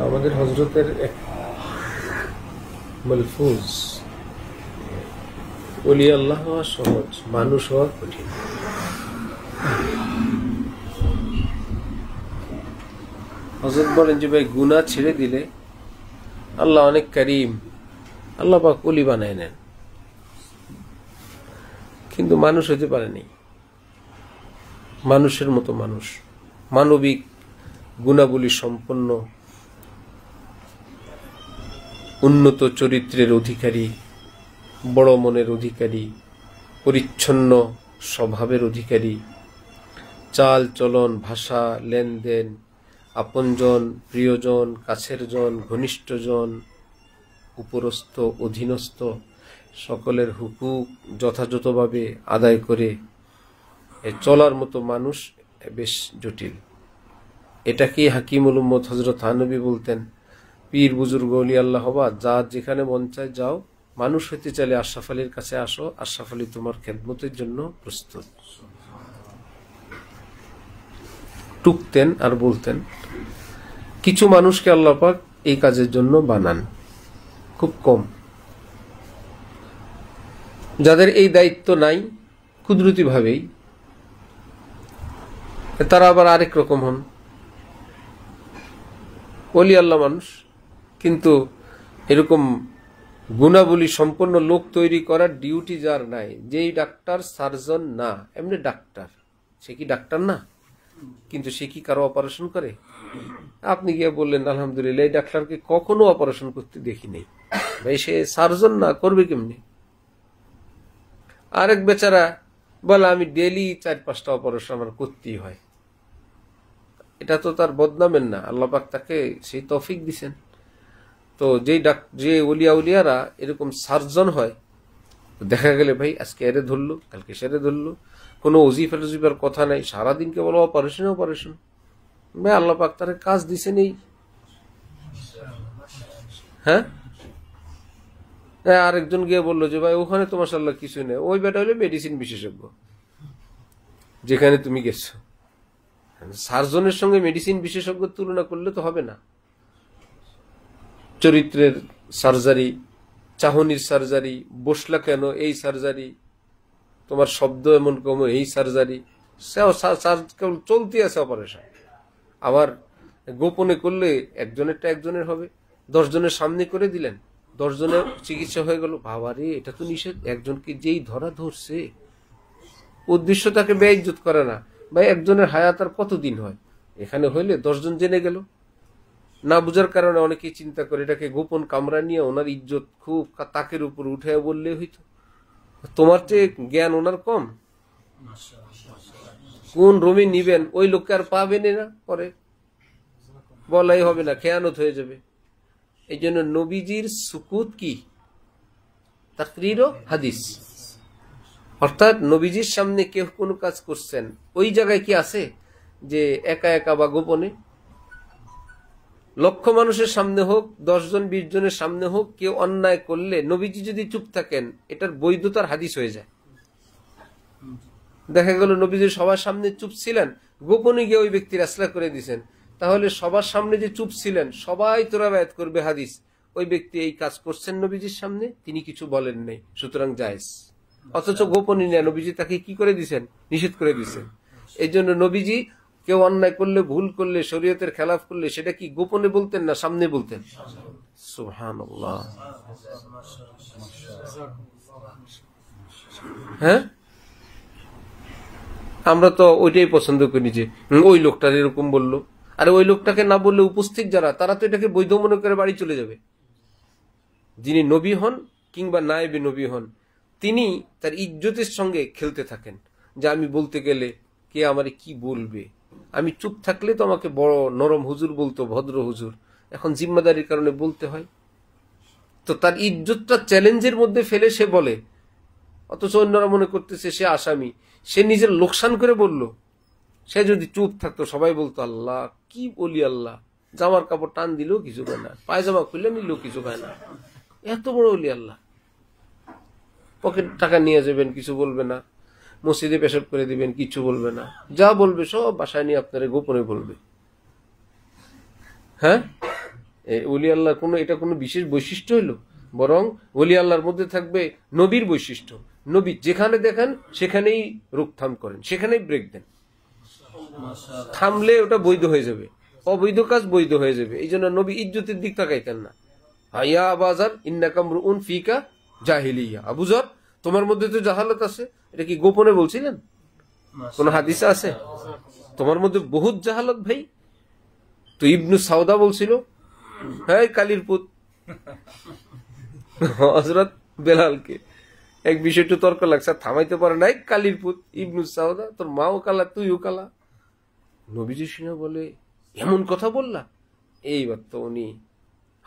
আমাদের হযরতের এক মালফুজ, ওলি আল্লাহ হওয়া সহজ, মানুষ হওয়া কঠিন। হযরত বলেন যে ভাই গুনাহ ছেড়ে দিলে আল্লাহ অনেক করিম, আল্লাহ পাক ওলি বানায় নেন, কিন্তু মানুষ হতে পারেনি। মানুষের মতো মানুষ, মানবিক গুণাবলী সম্পন্ন, উন্নত চরিত্রের অধিকারী, বড় মনের অধিকারী, পরিচ্ছন্ন স্বভাবের অধিকারী, চাল চলন, ভাষা, লেনদেন, আপনজন, প্রিয়জন, কাছের জন, ঘনিষ্ঠজন, উপরস্থ, অধীনস্থ সকলের হুকুক যথাযথভাবে আদায় করে চলার মতো মানুষ বেশ জটিল। এটাকেই হাকিমুল উম্মত হযরত থানবী বলতেন, পীর বুজুর্গ ওলি আল্লাহ হবা, যা যেখানে মন চায় যাও, মানুষ হইতে চাইলে আশরাফ আলীর কাছে আসো, আশরাফ আলী তোমার খেদমতের জন্য প্রস্তুত। টুকতেন আর বলতেন, কিছু মানুষকে আল্লাহ পাক এই কাজের জন্য বানান, খুব কম। যাদের এই দায়িত্ব নাই কুদরতি ভাবেই, তারা আবার আরেক রকম হন, ওলি আল্লাহ মানুষ, কিন্তু এরকম গুণাবলী সম্পন্ন লোক তৈরি করার ডিউটি যার নাই, যেই ডাক্তার সার্জন না, এমনি ডাক্তার, সে কি ডাক্তার না? কিন্তু সে কি কারো অপারেশন করে? আপনি গিয়ে বললেন আলহামদুলিল্লাহ, এই ডাক্তারকে কখনো অপারেশন করতে দেখি নাই। ভাই সে সার্জন না, করবে কেমনি? আরেক বেচারা বলে আমি ডেলি 4-5টা অপারেশন আমার করতেই হয়। এটা তো তার বদনামের না, আল্লাহ পাক তাকে সেই তৌফিক দিছেন। তো যে ওলিয়া উলিয়ারা এরকম সার্জন হয়, দেখা গেলে ভাই আজকে এরে ধরলো, কালকে সেরে ধরলো, কোনো ওজিফার কথা নাই, সারাদিন কেবল অপারেশন অপারেশন। ভাই আল্লাহ পাক তার কাজ দিছেন এই। হ্যাঁ, আরেকজন গিয়ে বললো যে ভাই ওখানে তো মাশাআল্লাহ কিছু নেই, ওই বেটা হলো মেডিসিন বিশেষজ্ঞ যেখানে তুমি গেছো। সার্জনের সঙ্গে মেডিসিন বিশেষজ্ঞ তুলনা করলে তো হবে না। চরিত্রের সার্জারি, চাহনির সার্জারি, বসলা কেন এই সার্জারি, তোমার শব্দ এমন কম এই সার্জারি, চলতে আছে অপারেশন। আবার গোপনে করলে একজনেরটা একজনের হবে, 10 জনের সামনে করে দিলেন, 10 জনের চিকিৎসা হয়ে গেল। বাবারে, এটা তো নিষেধ। একজনকে যেই ধরা ধরছে, উদ্দেশ্য তাকে বেইজ্জত করে না। ভাই একজনের হায়াত আর কতদিন হয়? এখানে হইলে 10 জন জেনে গেল। না বুঝার কারণে অনেকেই চিন্তা করে এটাকে গোপন কামরা নিয়ে ওনার ইজ্জত খুব তাকের উপর উঠে বললে হইতো। তোমার চেয়ে জ্ঞান ওনার কম, কোন রুমে নিবেন ওই লোককে আর পাবেন না, পরে বলাই হবে না, খেয়ানত হয়ে যাবে। এই জন্য নবীজির সুকুত কি? তাকরীর ও হাদিস। অর্থাৎ নবীজির সামনে কেউ কোনো কাজ করছেন, ওই জায়গায় কি আছে যে একা একা বা গোপনে? লক্ষ মানুষের সামনে হোক, 10 জন 20 জনের সামনে হোক, কেউ অন্যায় করলে নবীজি যদি চুপ থাকেন, এটার বৈধতার হাদিস হয়ে যায়। দেখা গেল নবীজি সবার সামনে চুপ ছিলেন, গোপনে গিয়ে ওই ব্যক্তির আসলা করে দিয়েছেন, তাহলে সবার সামনে যে চুপ ছিলেন সবাই তোরা রায়াত করবে হাদিস, ওই ব্যক্তি এই কাজ করছেন নবীজির সামনে, তিনি কিছু বলেন নাই, সুতরাং জায়েজ। অথচ গোপনে নিয়ে নবীজি তাকে কি করে দিয়েছেন? নিষেধ করে দিয়েছেন। এই জন্য নবীজি কেউ অন্যায় করলে, ভুল করলে, শরীয়তের খেলাফ করলে সেটা কি গোপনে বলতেন না সামনে বলতেন? সুবহানাল্লাহ। হ্যাঁ, আমরা তো ওইটাই পছন্দ করি যে ওই লোকটা এরকম বললো, আরে ওই লোকটাকে না বললে উপস্থিত যারা, তারা তো এটাকে বৈধ মনে করে বাড়ি চলে যাবে। যিনি নবী হন কিংবা নায়েবে নবী হন, তিনি তার ইজ্জতের সঙ্গে খেলতে থাকেন, যে আমি বলতে গেলে কে আমারে কি বলবে, আমি চুপ থাকলে তো আমাকে বড় নরম হুজুর বলতো, ভদ্র হুজুর, এখন জিম্মাদারির কারণে বলতে হয়। তো তার ইজ্জতটা চ্যালেঞ্জের মধ্যে ফেলে সে বলে, অথচ অন্যরা মনে করতেছে সে আসামি, সে নিজের লোকসান করে বলল। সে যদি চুপ থাকতো সবাই বলতো আল্লাহ কি বলি, আল্লাহ জামার কাপড় টান দিলেও কিছু হয় না, পায়জামা খুলে নিলেও কিছু হয় না, এত বড় বলি আল্লাহ। পকেট টাকা নিয়ে যাবেন, কিছু বলবে না, মসজিদে পেশাব করে দিবেন, কিছু বলবে না, যা বলবে সব বাসায় নিয়ে আপনারা গোপনে বলবে। হ্যাঁ, ওলি আল্লাহর এটা কোনো বিশেষ বৈশিষ্ট্য হইল? বরং ওলি আল্লাহর মধ্যে থাকবে নবীর বৈশিষ্ট্য। নবী যেখানে দেখেন সেখানেই রোকথাম করেন, সেখানেই ব্রেক দেন। থামলে ওটা বৈধ হয়ে যাবে, অবৈধ কাজ বৈধ হয়ে যাবে। এই জন্য নবী ইজ্জতের দিক তাকাইতেন না। হাইয়া আবাজার ইন্নাকা মরউন ফিকা জাহিলিয়া, আবু যর তোমার মধ্যে তো জাহালত আছে। এটা কি গোপনে বলছিলেন? কোন হাদিসে আছে তোমার মধ্যে বহুত জাহালত ভাই? তো ইবনু সাউদা বলছিল, হ্যাঁ কালির পুত হযরত বেলালকে এক বিষয় একটু তর্ক লাগছে, থামাইতে পারে নাই। কালির পুত ইবনু সাউদা, তোর মাও কালা তুইও কালা। নবীজি শুনে বলে, এমন কথা বললা? এইবার তো উনি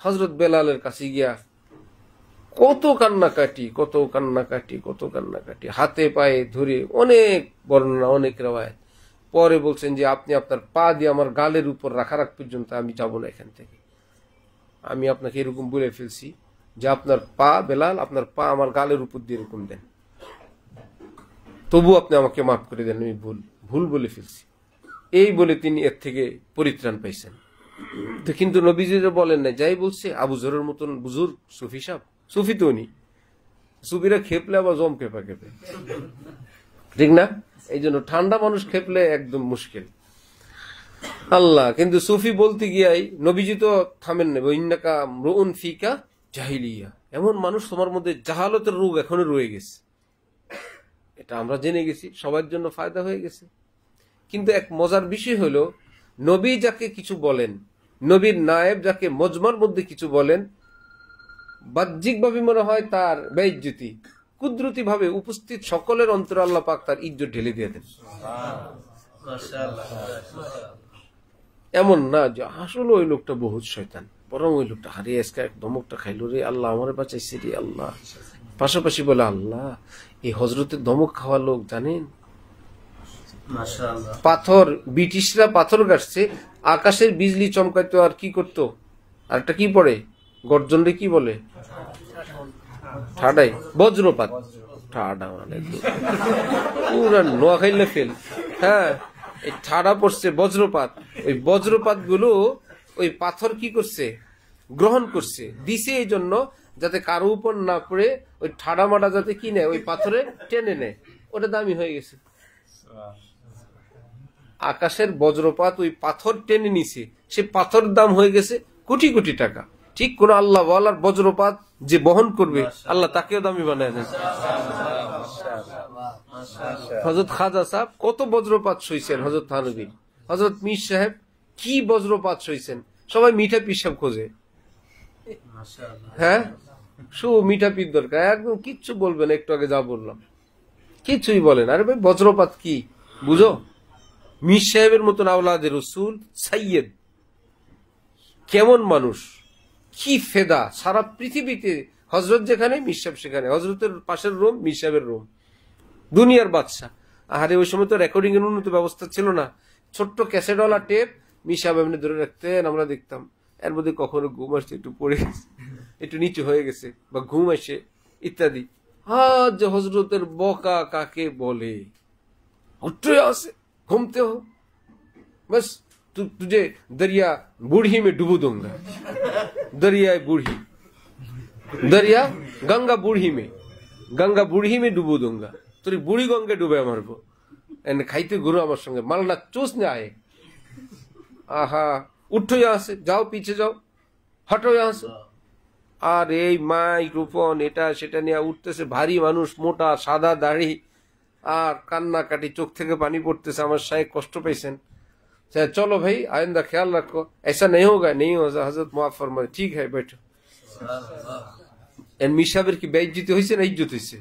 হযরত বেলালের কাছে গিয়া কত কান্নাকাটি, কত কান্নাকাটি, কত কান্নাকাটি, হাতে পায়ে ধরে অনেক বর্ণনা, অনেক রেওয়ায়েত। পরে বলছেন যে আপনি আপনার পা দিয়ে আমার গালের উপর রাখা পর্যন্ত আমি যাব না এখান থেকে। আমি আপনাকে এরকম বলে ফেলছি যে আপনার পা, বেলাল আপনার পা আমার গালের উপর দিয়ে এরকম দেন, তবু আপনি আমাকে মাফ করে দেন, আমি ভুল বলে ফেলছি। এই বলে তিনি এর থেকে পরিত্রাণ পাইছেন। তো কিন্তু নবীজি বলেন না, যাই বলছে আবু যরের মতন বুজুর্গ সুফি সাহেব, সুফি তো উনি, সুফিরা খেপলে আবার জম খেপা খেপে, ঠিক না? এই জন্য ঠান্ডা মানুষ খেপলে একদম মুশকিল। আল্লাহ কিন্তু সুফি বলতে গিয়াই নবীজি তো থামেন না, ইন্নাকা মরউন ফিকা জাহিলিয়া, এমন মানুষ তোমার মধ্যে জাহালতের রোগ এখনো রয়ে গেছে। এটা আমরা জেনে গেছি, সবার জন্য ফায়দা হয়ে গেছে। কিন্তু এক মজার বিষয় হলো, নবী যাকে কিছু বলেন, নবীর নায়েব যাকে মজমার মধ্যে কিছু বলেন, বাহ্যিকভাবে মনে হয় তার বেইজ্জতি, কুদরতি ভাবে উপস্থিত সকলের অন্তরে আল্লাহ পাক তার ইজ্জত ঢেলে দিয়ে দেন। এমন না যে আসলে ওই লোকটা বহুত শয়তান, বরং ওই লোকটা হারিয়ে আজকে এক ধমকটা খাইলো রে, আল্লাহ আমার বাঁচাইছে রে আল্লাহ। পাশাপাশি বলে, আল্লাহ এই হজরতের ধমক খাওয়া লোক জানেন, পাথর, ব্রিটিশরা পাথর গাছছে, আকাশের বিজলি চমকাইতো, আর কি করতো, আর একটা কি পড়ে গর্জন রে কি বলে, ঠাডাই, বজ্রপাত। ঠাডা মানে পুরা নোয়াখাইলে ফেল। হ্যাঁ, এই ঠাডা পড়ছে, বজ্রপাত। ওই বজ্রপাত গুলো ওই পাথর কি করছে, গ্রহণ করছে, দিছে এই জন্য যাতে কারো উপর না পড়ে ওই ঠাডা মাডা যাতে কি নেয়, ওই পাথরে টেনে নেয়, ওটা দামি হয়ে গেছে। আকাশের বজ্রপাত ওই পাথর টেনে নিছে, সে পাথর দাম হয়ে গেছে কোটি কোটি টাকা। ঠিক কোন আল্লাহ ওয়ালার বজ্রপাত যে বহন করবে, আল্লাহ তাকেও দামি বানায় দেন। হযরত খাজা সাহেব কত বজ্রপাত সইছেন, হযরত থানভী, হযরত মীর সাহেব কি বজ্রপাত সইছেন। সবাই মিঠা পিসাব খোঁজে, হ্যাঁ মিঠা পির দরকার, একদম কিচ্ছু বলবেন। একটু আগে যা বললাম কিছুই বলেন, আরে ভাই বজ্রপাত কি বুঝো। মীর সাহেবের মতন আওলাদে রসুল সাইয়েদ, কেমন মানুষ, কি ফেদা, সারা পৃথিবীতে হজরত যেখানে মীর সাহেব সেখানে, হজরতের পাশের রুম মীর সাহেবের রুম, দুনিয়ার বাদশা। আরে ওই সময় তো রেকর্ডিং এর উন্নত ব্যবস্থা ছিল না, ছোট্ট ক্যাসেটওয়ালা টেপ মীর সাহেব এমনি ধরে রাখতেন, আমরা দেখতাম। এর মধ্যে কখনো ঘুম আসছে, একটু পড়ে গেছে, একটু নিচু হয়ে গেছে, বা ঘুম আসে ইত্যাদি। যে হজরতের বকা কাকে বলে, উঠে আসে घूमते हो बस तुझे दरिया बूढ़ी में डुबो दूंगा, दरिया बूढ़ी, दरिया गंगा बूढ़ी में डुबो दूंगा, তোর বুড়ি গঙ্গে ডুবে মারবো, এনে খাইতে ঘুরো আমার সঙ্গে, মালনা চুষ না আয়ে। আহা উঠো यहाँ से, যাও পিছে যাও, হটো यहाँ से। আর এই মাইক্রোফোন এটা সেটা নিয়ে উঠতেছে, ভারী মানুষ, মোটা সাদা দাড়ি, আর কান্না কাটি, চোখ থেকে পানি পড়তেছে। আমার সাহেব কষ্ট পাইছেন, চলো ভাই आइंदा ख्याल रखो, ऐसा नहीं होगा, नहीं होगा, हजरत माफ फरमाए, ठीक है बैठो। মিশাবের কি বেইজ্জতি হয়েছে না ইজ্জত হয়েছে?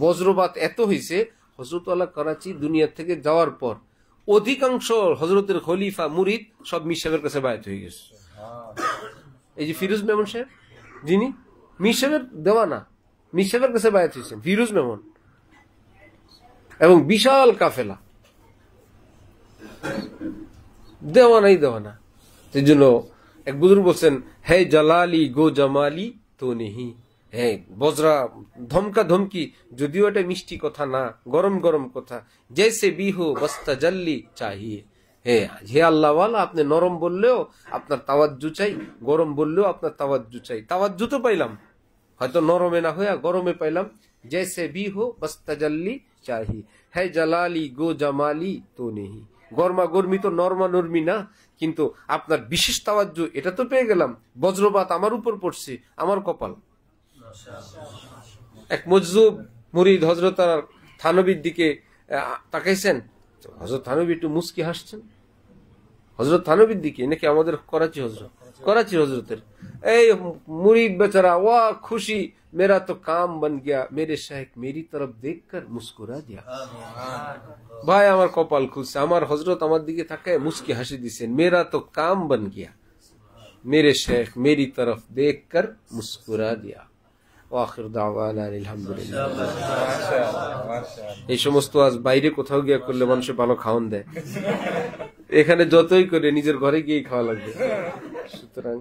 বজ্রপাত এত হয়েছে, হযরত আলা করাচি দুনিয়া থেকে যাওয়ার পর অধিকাংশ হযরতের খলিফা মুরিদ সব মিশাবের কাছে বায়াত হয়ে গেছে। এই যে ফিরোজ মেমন সাহেব, যিনি মিশাবের দেওয়ানা, মিশাবের কাছে বায়াত হয়েছেন, ফিরোজ মেমন, এবং বিশাল কাফেলা, দেওয়ানাই দেওয়ানা। সেই জন্য এক বুজুর্গ বলছেন, হে জালালি গো জামালি তো নেহি, হ্যাঁ বজরা ধমকা ধমকি, যদিও এটা মিষ্টি কথা না, গরম গরম কথা, জैसे भी हो बस तजल्ली चाहिए, হ্যাঁ, হে আল্লাহওয়ালা, আপনি নরম বললেও আপনার তাওয়াজ্জু চাই, গরম বললেও আপনার তাওয়াজ্জু চাই। তাওয়াজ্জু তো পাইলাম, হয়তো নরমে না হইয়া গরমে পাইলাম। জैसे भी हो बस तजल्ली चाही, है জালালি গো জামালি তো নেহি। গরমা গরমি তো নরমা নরমি না, কিন্তু আপনার বিশেষ তাওয়াজ্জু এটা তো পেয়ে গেলাম। বজ্রপাত আমার উপর পড়ছে, আমার কপাল। এক মজজুব মুরিদ হযরত থানবীর দিকে তাকাইছেন, হযরত থানবী একটু মুস্কি হাসছেন হযরত থানবীর দিকে, নাকি আমাদের করাচি হযরত, করাচি হযরতের এই মুরিদ বেচারা ওয়া খুশি, मेरा तो काम बन गया, मेरे शेख मेरी तरफ देखकर मुस्कुरा दिया। ভাই আমার কপাল খুলছে, আমার হযরত আমার দিকে তাকায় মুস্কি হাসি দিছেন। मेरा तो काम बन गया, मेरे शेख मेरी तरफ देखकर मुस्कुरा दिया। ওয়াখির দাওয়ানা আলহামদুলিল্লাহ। এই সমস্ত আজ বাইরে কোথাও গিয়ে করলে মানুষে ভালো খাওয়ান দেয়, এখানে যতই করে নিজের ঘরে গিয়ে খাওয়া লাগবে। সুতরাং